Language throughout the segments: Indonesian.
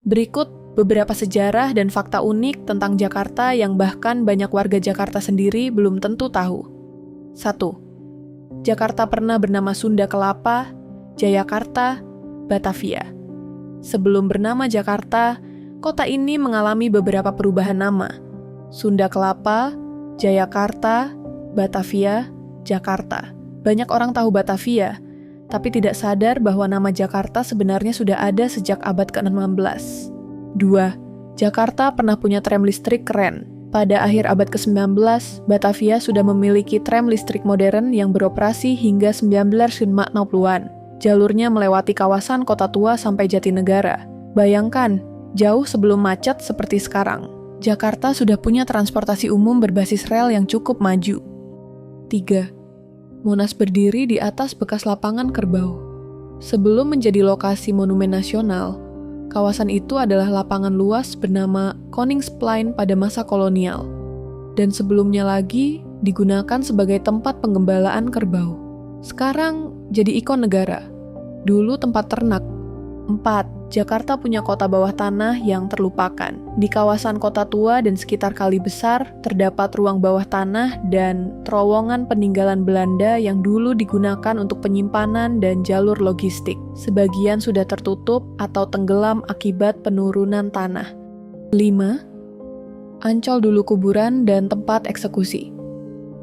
Berikut beberapa sejarah dan fakta unik tentang Jakarta yang bahkan banyak warga Jakarta sendiri belum tentu tahu. 1. Jakarta pernah bernama Sunda Kelapa, Jayakarta, Batavia. Sebelum bernama Jakarta, kota ini mengalami beberapa perubahan nama. Sunda Kelapa, Jayakarta, Batavia, Jakarta. Banyak orang tahu Batavia, tapi tidak sadar bahwa nama Jakarta sebenarnya sudah ada sejak abad ke-16. 2. Jakarta pernah punya tram listrik keren. Pada akhir abad ke-19, Batavia sudah memiliki tram listrik modern yang beroperasi hingga 1950-an. Jalurnya melewati kawasan Kota Tua sampai Jatinegara. Bayangkan, jauh sebelum macet seperti sekarang. Jakarta sudah punya transportasi umum berbasis rel yang cukup maju. 3. Monas berdiri di atas bekas lapangan kerbau. Sebelum menjadi lokasi monumen nasional, kawasan itu adalah lapangan luas bernama Koningsplein pada masa kolonial. Dan sebelumnya lagi digunakan sebagai tempat penggembalaan kerbau. Sekarang jadi ikon negara. Dulu tempat ternak. 4. Jakarta punya kota bawah tanah yang terlupakan. Di kawasan Kota Tua dan sekitar Kali Besar, terdapat ruang bawah tanah dan terowongan peninggalan Belanda yang dulu digunakan untuk penyimpanan dan jalur logistik. Sebagian sudah tertutup atau tenggelam akibat penurunan tanah. 5. Ancol dulu kuburan dan tempat eksekusi.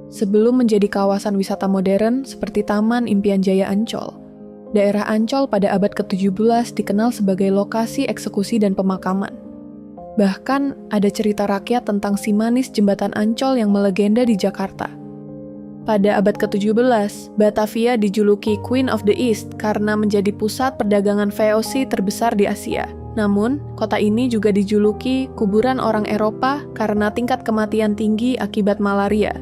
Sebelum menjadi kawasan wisata modern seperti Taman Impian Jaya Ancol, daerah Ancol pada abad ke-17 dikenal sebagai lokasi eksekusi dan pemakaman. Bahkan ada cerita rakyat tentang si manis jembatan Ancol yang melegenda di Jakarta. Pada abad ke-17, Batavia dijuluki Queen of the East karena menjadi pusat perdagangan VOC terbesar di Asia. Namun, kota ini juga dijuluki kuburan orang Eropa karena tingkat kematian tinggi akibat malaria.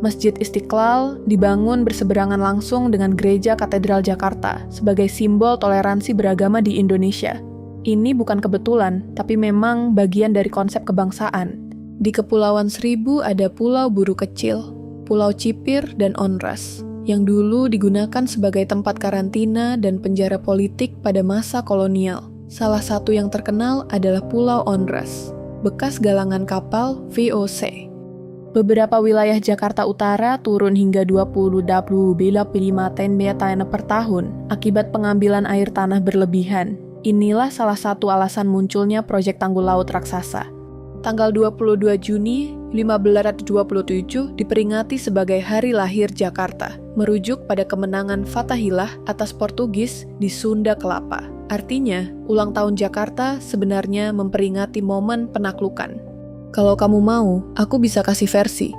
Masjid Istiqlal dibangun berseberangan langsung dengan Gereja Katedral Jakarta sebagai simbol toleransi beragama di Indonesia. Ini bukan kebetulan, tapi memang bagian dari konsep kebangsaan. Di Kepulauan Seribu ada Pulau Buru Kecil, Pulau Cipir, dan Onras, yang dulu digunakan sebagai tempat karantina dan penjara politik pada masa kolonial. Salah satu yang terkenal adalah Pulau Onras, bekas galangan kapal VOC. Beberapa wilayah Jakarta Utara turun hingga 20 tanah per tahun akibat pengambilan air tanah berlebihan. Inilah salah satu alasan munculnya proyek tanggul laut raksasa. Tanggal 22 Juni 1527 diperingati sebagai Hari Lahir Jakarta, merujuk pada kemenangan Fatahillah atas Portugis di Sunda Kelapa. Artinya, ulang tahun Jakarta sebenarnya memperingati momen penaklukan. Kalau kamu mau, aku bisa kasih versi.